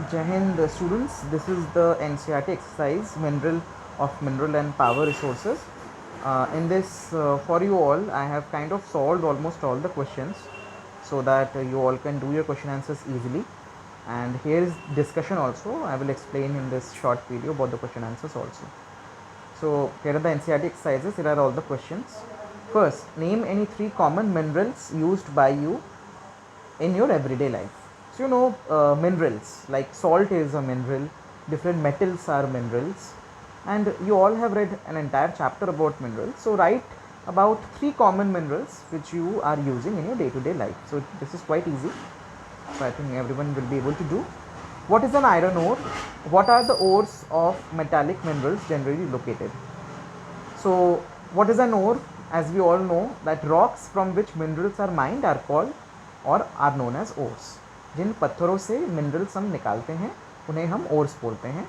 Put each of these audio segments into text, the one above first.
Jai Hind, students. This is the NCERT exercise mineral and power resources. In this, for you all, I have kind of solved almost all the questions so that you all can do your question answers easily. And here is discussion also. I will explain in this short video about the question answers also. So here are the NCERT exercises. Here are all the questions. First, name any 3 common minerals used by you in your everyday life. So minerals like salt is a mineral, different metals are minerals, and you all have read an entire chapter about minerals. So write about 3 common minerals which you are using in your day-to-day life. So this is quite easy. So I think everyone will be able to do. What is an iron ore? What are the ores of metallic minerals generally located? So what is an ore? As we all know that rocks from which minerals are mined are called और are known as ores. जिन पत्थरों से minerals हम निकालते हैं उन्हें हम ores बोलते हैं.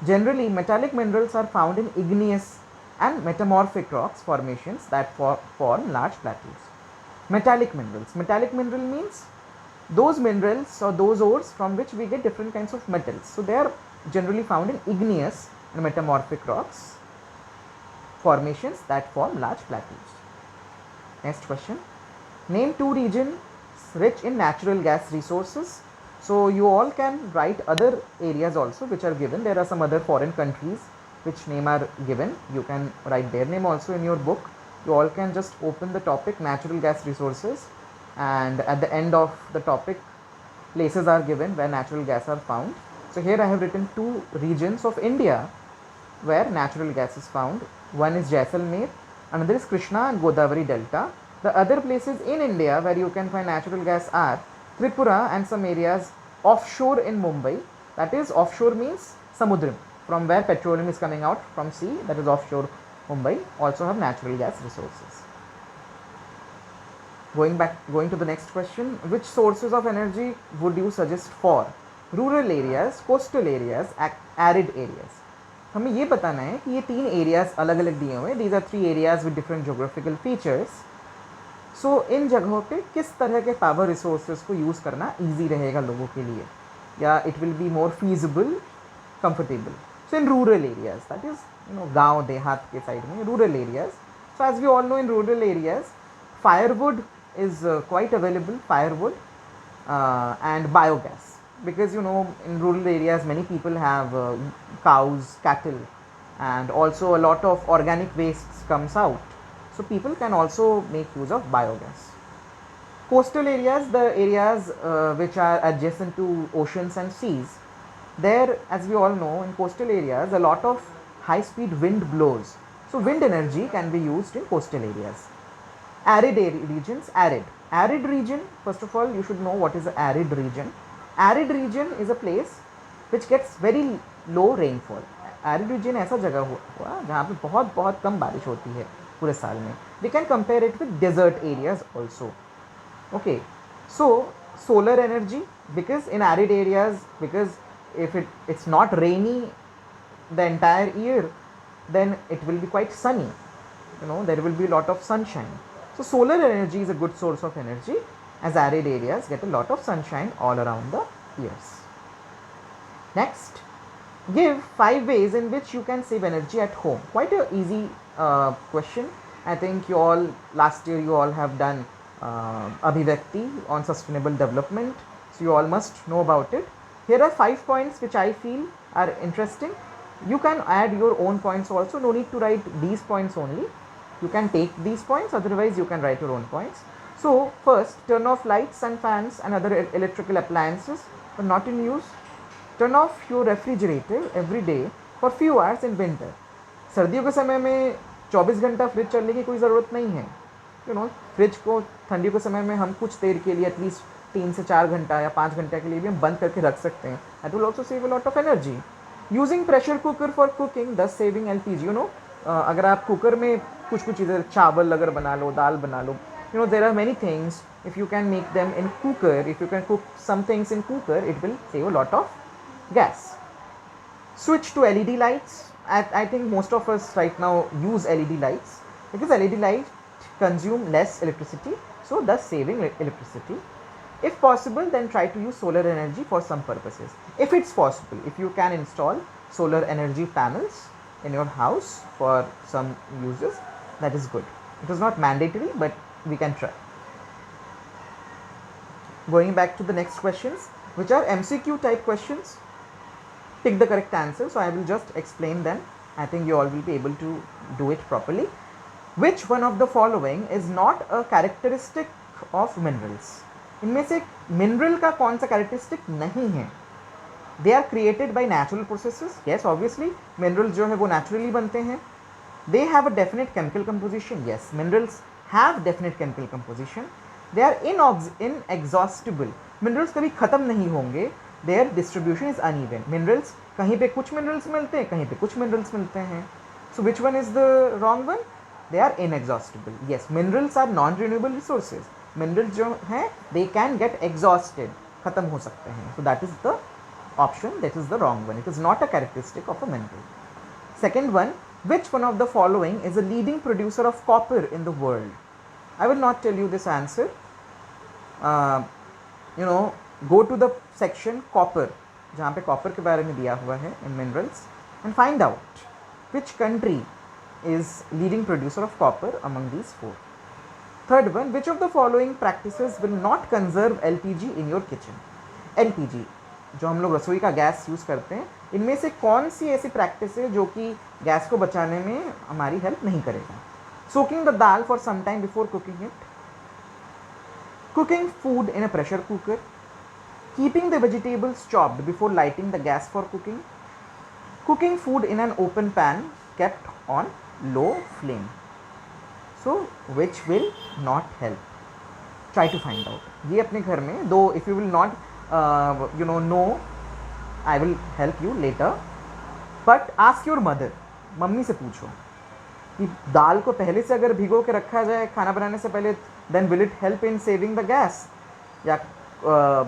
Generally metallic minerals are found in igneous and metamorphic rocks formations that form large plateaus. Metallic minerals. Metallic mineral means those minerals or those ores from which we get different kinds of metals. So they are generally found in igneous and metamorphic rocks formations that form large plateaus. Next question. Name 2 regions rich in natural gas resources. So you all can write other areas also which are given. There are some other foreign countries which name are given. You can write their name also in your book. You all can just open the topic natural gas resources, and at the end of the topic places are given where natural gas are found. So here I have written 2 regions of India where natural gas is found. One is Jaisalmer, another is Krishna and Godavari Delta. The other places in India where you can find natural gas are Tripura and some areas offshore in Mumbai. That is, offshore means Samudram, from where petroleum is coming out from sea, that is offshore Mumbai, also have natural gas resources. Going to the next question, which sources of energy would you suggest for rural areas, coastal areas, arid areas? हमें ये बताना है कि ये 3 areas अलग अलग दिए हुए हैं. These are 3 areas with different geographical features. So इन जगहों पे किस तरह के पावर रिसोर्सेज को यूज़ करना ईजी रहेगा लोगों के लिए, या it will be more feasible, comfortable. So in rural areas, that is गाँव देहात के साइड में rural areas. So as we all know in rural areas firewood is quite available, firewood and biogas, because in rural areas many people have cows, cattle, and also a lot of organic wastes comes out, so people can also make use of biogas. Coastal areas, the areas which are adjacent to oceans and seas, there, as we all know, in coastal areas a lot of high speed wind blows, so wind energy can be used in coastal areas. Arid regions, arid region, first of all you should know what is an arid region. Arid region is a place which gets very low rainfall. Arid region ऐसा जगह हुआ जहाँ पे बहुत बहुत कम बारिश होती है पूरे साल में. We can compare it with desert areas also. Okay, so solar energy, because in arid areas, because if it's not rainy the entire year, then it will be quite sunny, there will be a lot of sunshine. So solar energy is a good source of energy, as arid areas get a lot of sunshine all around the years. Next, give 5 ways in which you can save energy at home. Quite a easy question. I think you all, last year you all have done Abhivyakti on sustainable development, so you all must know about it. Here are 5 points which I feel are interesting. You can add your own points also, no need to write these points only. You can take these points, otherwise you can write your own points. So first, turn off lights and fans and other electrical appliances but not in use. Turn off your refrigerator every day for few hours in winter. सर्दियों के समय में 24 घंटा fridge चलने की कोई ज़रूरत नहीं है. फ्रिज को ठंडियों के समय में हम कुछ देर के लिए एटलीस्ट 3 से 4 घंटा या 5 घंटे के लिए भी हम बंद करके रख सकते हैं. That will also save a lot of energy. Using pressure cooker for cooking, thus saving LPG. अगर आप कुकर में कुछ चीज़ें, चावल अगर बना लो, दाल बना लो, there are many things. If you can make them in cooker, if you can cook some things in cooker, it will save a lot of gas. Switch to LED lights. I think most of us right now use LED lights because LED lights consume less electricity, so thus saving electricity. If possible, then try to use solar energy for some purposes. If it's possible, if you can install solar energy panels in your house for some uses, that is good. It is not mandatory, but we can try. Going back to the next questions, which are MCQ type questions. Pick the correct answer. So I will just explain them. I think you all will be able to do it properly. Which one of the following is not a characteristic of minerals? इनमें से mineral का कौन सा characteristic नहीं है? They are created by natural processes. Yes, obviously minerals जो है वो नेचुरली बनते हैं. They have a definite chemical composition. Yes, minerals have definite chemical composition. They are inexhaustible. Minerals कभी ख़त्म नहीं होंगे. Their distribution is uneven. Minerals कहीं पे कुछ मिनरल्स मिलते हैं, कहीं पे कुछ मिनरल्स मिलते हैं. So which one is the wrong one? They are inexhaustible. Yes, minerals are non renewable resources. Minerals जो हैं दे कैन गेट एग्जॉस्टेड, ख़त्म हो सकते हैं. So that is the option, that is the wrong one. It is not a characteristic of a mineral. Second one, which one of the following is a leading producer of copper in the world? I will not tell you this answer. Go to the section copper, जहाँ पे copper के बारे में दिया हुआ है in minerals, and find out which country is leading producer of copper among these four. Third one, which of the following practices will not conserve LPG in your kitchen? LPG जो हम लोग रसोई का गैस यूज़ करते हैं, इनमें से कौन सी ऐसी प्रैक्टिस है जो कि गैस को बचाने में हमारी हेल्प नहीं करेगा? Soaking the dal for some time before cooking it, cooking food in a pressure cooker, keeping the vegetables chopped before lighting the gas for cooking, cooking food in an open pan kept on low flame. So which will not help? Try to find out. ये अपने घर में दो, if you will not no, I will help you later, but ask your mother. Mummy से पूछो कि दाल को पहले से अगर भिगो के रखा जाए खाना बनाने से पहले, then will it help in saving the gas? या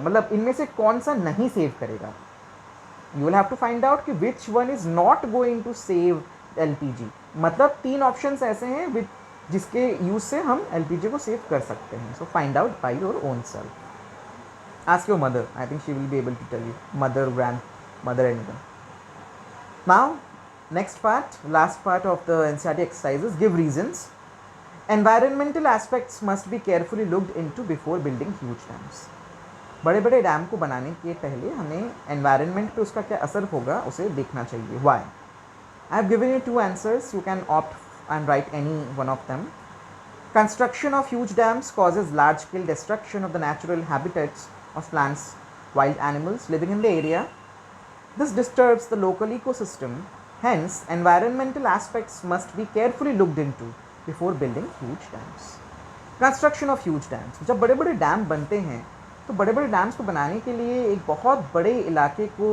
मतलब इनमें से कौन सा नहीं सेव करेगा? You will have to find out कि which one is not going to save LPG. मतलब 3 ऑप्शंस ऐसे हैं जिसके यूज से हम LPG को सेव कर सकते हैं. So find out by your own self. Ask your mother. I think she will be able to tell you. Mother, grandmother, anyone. Now, next part, last part of the NCERT exercises, give reasons. Environmental aspects must be carefully looked into before building huge dams. बड़े बड़े dam को बनाने के पहले हमें environment पे उसका क्या असर होगा उसे देखना चाहिए. Why? I have given you 2 answers. You can opt and write any one of them. Construction of huge dams causes large-scale destruction of the natural habitats of plants, wild animals living in the area. This disturbs the local ecosystem. Hence, environmental aspects must be carefully looked into before building huge dams. Construction of huge dams. जब बड़े बड़े dam बनते हैं तो बड़े बड़े dams को बनाने के लिए एक बहुत बड़े इलाके को,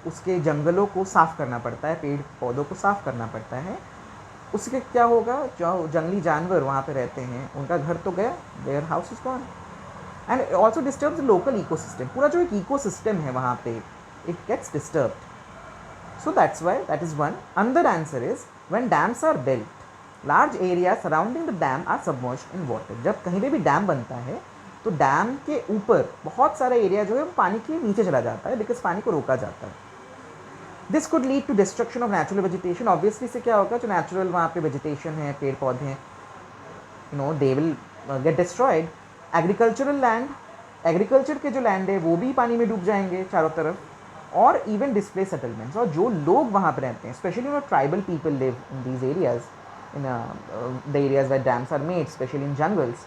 उसके जंगलों को साफ़ करना पड़ता है, पेड़ पौधों को साफ़ करना पड़ता है. उससे क्या होगा? जो जंगली जानवर वहाँ पे रहते हैं उनका घर तो गया, their house is gone. And it also disturbs the local ecosystem. पूरा जो एक ecosystem है वहाँ पे, it gets disturbed. So that's why that is one. Another answer is when dams are built, large areas surrounding the dam are submerged in water. जब कहीं पे भी डैम बनता है तो डैम के ऊपर बहुत सारा एरिया जो है वो पानी के नीचे चला जाता है, बिकॉज पानी को रोका जाता है. This could lead to destruction of natural vegetation. Obviously से क्या होगा, जो नेचुरल वहाँ पे vegetation है, पेड़ पौधे हैं, they will get destroyed. Agricultural land, agriculture के जो लैंड है वो भी पानी में डूब जाएंगे चारों तरफ. और इवन डिस्प्ले सेटलमेंट्स, और जो लोग वहाँ पर रहते हैं, specially tribal people live in these areas, in the areas where dams are made, specially in jungles,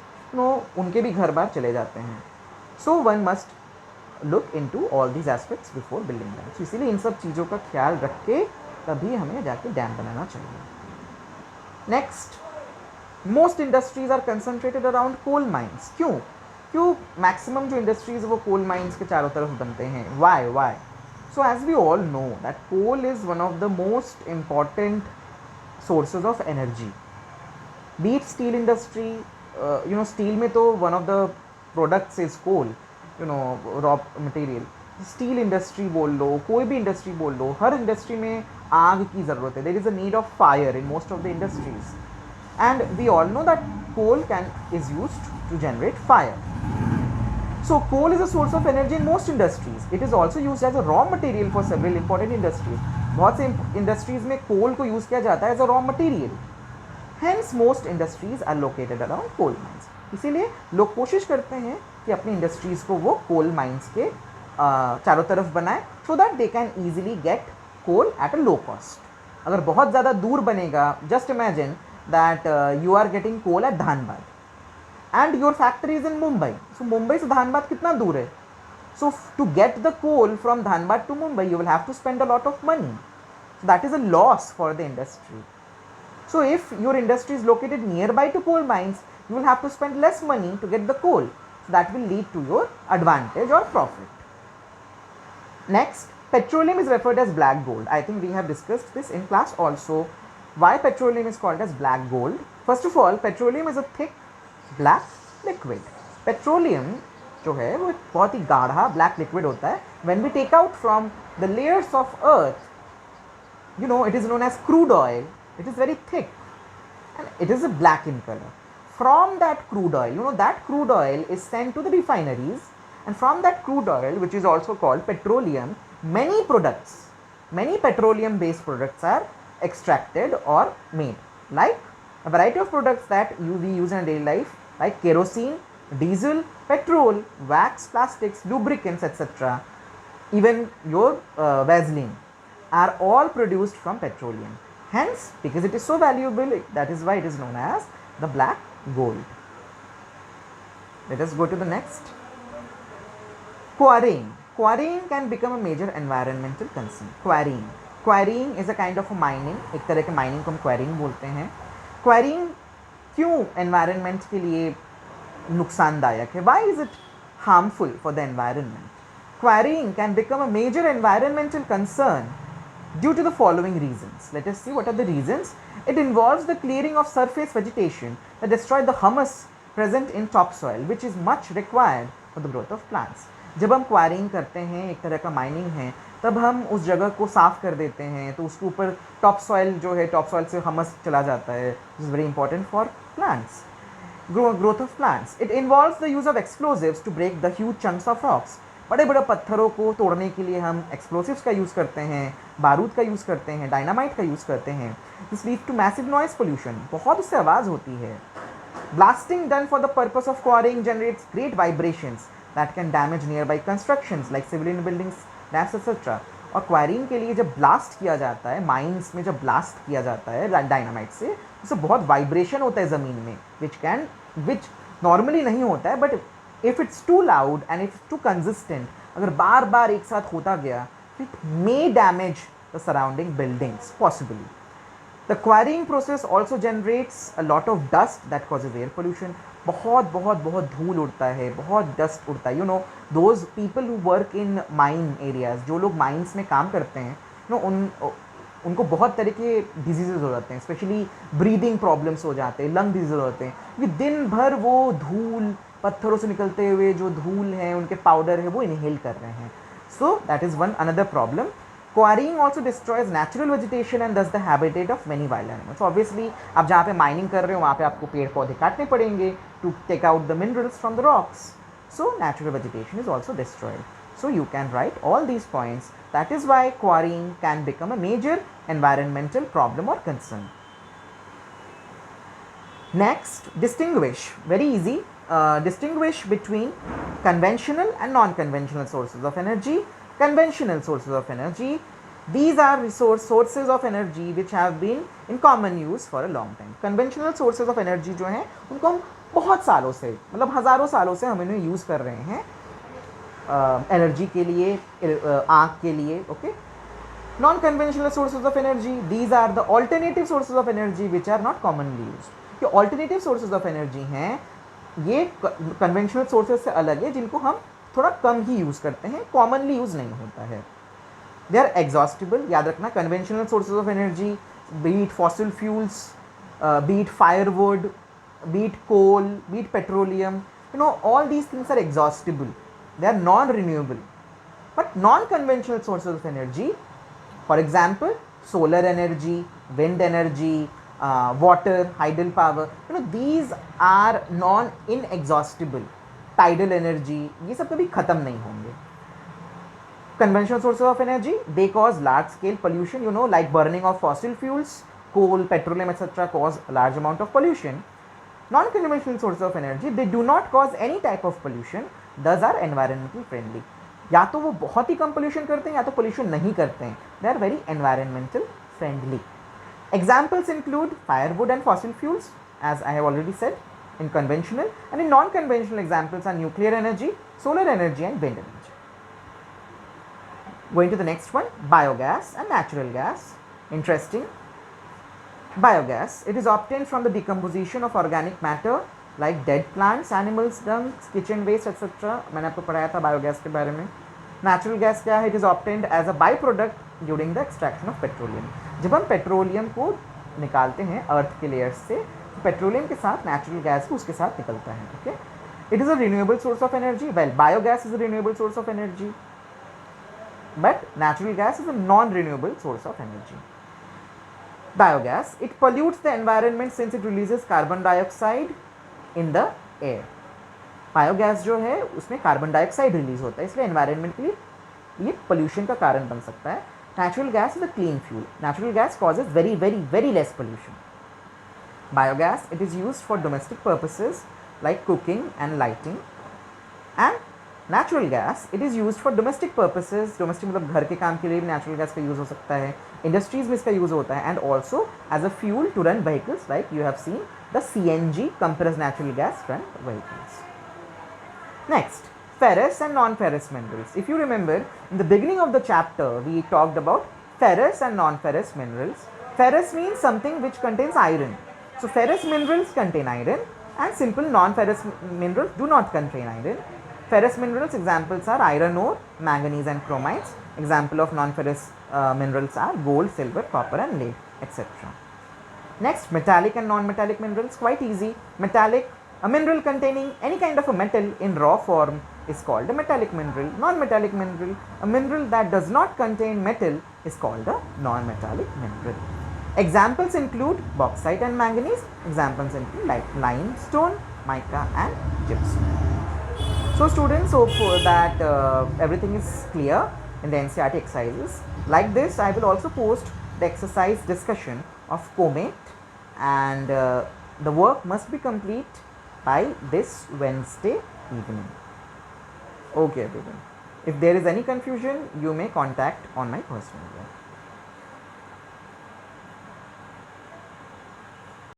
उनके भी घर बार चले जाते हैं. So one must look in to all these aspects before building dams. इसीलिए इन सब चीज़ों का ख्याल रख के तभी हमें जाके डैम बनाना चाहिए. Next, most industries are concentrated around coal mines. क्यों मैक्सिमम जो इंडस्ट्रीज वो कोल माइंस के चारों तरफ बनते हैं? Why? So as we all know that coal is one of the most important sources of energy. Be it steel industry, steel में तो one of the products is coal, raw material. Steel industry बोल लो, कोई भी industry बोल लो, हर industry में आग की ज़रूरत है. There is a need of fire in most of the industries. And we all know that coal is used to generate fire. So coal is a source of energy in most industries. It is also used as a raw material for several important industries. बहुत से industries में कोल को use किया जाता है as a raw material. Hence most industries are located around coal mines. इसीलिए लोग कोशिश करते हैं कि अपनी इंडस्ट्रीज़ को वो कोल माइंस के चारों तरफ बनाए so that they can easily get coal at a low cost. अगर बहुत ज़्यादा दूर बनेगा, just imagine that you are getting coal at Dhanbad and your factory is in Mumbai. So Mumbai से धानबाद कितना दूर है? So to get the coal from Dhanbad to Mumbai, you will have to spend a lot of money. So that is a loss for the industry. So if your industry is located nearby to coal mines, you will have to spend less money to get the coal. So that will lead to your advantage or profit. Next, petroleum is referred as black gold. I think we have discussed this in class also. Why petroleum is called as black gold? First of all, petroleum is a thick black liquid. Petroleum जो है वो एक बहुत ही गाढ़ा black liquid होता है. When we take out from the layers of earth, you know, it is known as crude oil. It is very thick and it is a black in color. From that crude oil, you know, that crude oil is sent to the refineries, and from that crude oil, which is also called petroleum, many petroleum based products are extracted or made, like a variety of products that we use in daily life, like kerosene, diesel, petrol, wax, plastics, lubricants, etc. Even your Vaseline are all produced from petroleum. Hence, because it is so valuable, that is why it is known as the black gold. Let us go to the next. Quarrying. Quarrying can become a major environmental concern. Quarrying is a kind of a mining. एक तरह के mining को हम quarrying बोलते हैं. Enquiring क्यों environment के लिए नुकसानदायक है? Why is it harmful for the environment? Quarrying can become a major environmental concern due to the following reasons. Let us see what are the reasons. It involves the clearing of surface vegetation that destroy the humus present in top soil which is much required for the growth of plants. जब हम enquiring करते हैं, एक तरह का mining है, तब हम उस जगह को साफ़ कर देते हैं तो उसके ऊपर टॉप सॉइल जो है, टॉप सॉइल से हमस चला जाता है. This is very important for plants, growth of plants. It involves the use of explosives to break the huge chunks of rocks. बड़े बड़े पत्थरों को तोड़ने के लिए हम एक्सप्लोसिव्स का यूज़ करते हैं, बारूद का यूज़ करते हैं, डायनामाइट का यूज़ करते हैं. This leads to massive noise pollution. बहुत उससे आवाज़ होती है. Blasting done for the purpose of quarrying generates great vibrations that can damage nearby constructions like civilian buildings, labs etcetera. और क्वायरिंग के लिए जब ब्लास्ट किया जाता है, माइंस में जब ब्लास्ट किया जाता है डायनामाइट से, उससे बहुत वाइब्रेशन होता है ज़मीन में, विच नॉर्मली नहीं होता है. But if it's too loud and if too consistent, अगर बार बार एक साथ होता गया, it may damage the surrounding buildings possibly. The quarrying process also generates a lot of dust that causes air pollution. बहुत धूल उड़ता है, बहुत डस्ट उड़ता है. You know, those people who work in mine areas, जो लोग माइंस में काम करते हैं, यू नो, उनको बहुत तरह के डिजीज़ हो जाते हैं, स्पेशली ब्रीदिंग प्रॉब्लम्स हो जाते हैं, लंग डिजीज़ हो जाते हैं, क्योंकि दिन भर वो धूल, पत्थरों से निकलते हुए जो धूल है, उनके पाउडर है, वो इनहेल कर रहे हैं. So that is one another problem. Quarrying also destroys natural vegetation and thus the habitat of many wild animals. So obviously आप जहाँ पे माइनिंग कर रहे हो वहाँ पे आपको पेड़ पौधे काटने पड़ेंगे to take out the minerals from the rocks. So natural vegetation is also destroyed. So you can write all these points. That is why quarrying can become a major environmental problem or concern. Next, distinguish. Very easy. Distinguish between conventional and non-conventional sources of energy. Conventional sources of energy, these are sources of energy which have been in common use for a long time. Conventional sources of energy जो हैं उनको हम बहुत सालों से, मतलब हज़ारों सालों से हम इन्हें यूज़ कर रहे हैं एनर्जी के लिए, आँख के लिए. Okay. Non conventional sources of energy, these are the alternative sources of energy which are not commonly use. ये ऑल्टरनेटिव सोर्सेज ऑफ एनर्जी हैं, ये कन्वेंशनल सोर्सेज से अलग है, जिनको हम थोड़ा कम ही यूज़ करते हैं, कॉमनली यूज़ नहीं होता है. They are exhaustible. याद रखना, conventional sources of energy, be it fossil fuels, be it firewood, be it coal, be it petroleum, you know, all these things are exhaustible. They are non renewable. But non conventional sources of energy, for example solar energy, wind energy, water, hydel power, you know, these are non inexhaustible. Tidal energy, ये सब कभी ख़त्म नहीं होंगे. Conventional sources of energy, they cause large scale pollution, like burning of fossil fuels, coal, petroleum, etc. cause a large amount of pollution. Non-conventional sources of energy, they do not cause any type of pollution, thus are environmental friendly. या तो वो बहुत ही कम pollution करते हैं या तो pollution नहीं करते हैं. They are very environmental friendly. Examples include firewood and fossil fuels, as I have already said, in conventional, and in non-conventional examples are nuclear energy, solar energy and wind energy. Going to the next one, biogas and natural gas. Interesting. Biogas, it is obtained from the decomposition of organic matter like dead plants, animals, dung, kitchen waste, etc. मैंने आपको पढ़ाया था biogas के बारे में. Natural gas क्या है? It is obtained as a byproduct during the extraction of petroleum. जब हम पेट्रोलियम को निकालते हैं अर्थ के लेयर्स से, तो पेट्रोलियम के साथ नेचुरल गैस भी उसके साथ निकलता है. Okay. It is a renewable source of energy. Well, biogas is a renewable source of energy, but natural gas is a non-renewable source of energy. Biogas, it pollutes the environment since it releases carbon dioxide in the air. Biogas जो है उसमें carbon dioxide release होता है, इसलिए environment के लिए ये pollution का कारण बन सकता है. Natural gas is a clean fuel. Natural gas causes very very very less pollution. Biogas, it is used for domestic purposes like cooking and lighting, and natural gas it is use for domestic purposes. Domestic मतलब घर के काम के लिए भी natural gas का use हो सकता है. इंडस्ट्रीज में इसका यूज़ होता है. And also as a fuel to run vehicles, like you have seen the CNG compressed natural gas run vehicles. Next, ferrous and non-ferrous minerals. If you remember, in the beginning of the chapter we talked about ferrous and non-ferrous minerals. Ferrous means something which contains iron. So ferrous minerals contain iron, and simple non-ferrous minerals do not contain iron. Ferrous minerals examples are iron ore, manganese and chromites. Example of non-ferrous minerals are gold, silver, copper and lead, etc. Next, metallic and non-metallic minerals. Quite easy. Metallic, a mineral containing any kind of a metal in raw form is called a metallic mineral. Non-metallic mineral, a mineral that does not contain metal is called a non-metallic mineral. Examples include bauxite and manganese. Examples include like limestone, mica and gypsum. So students, hope that everything is clear in the NCERT exercises. Like this, I will also post the exercise discussion of COMET, and the work must be complete by this Wednesday evening. Okay everyone. If there is any confusion, you may contact on my personal email.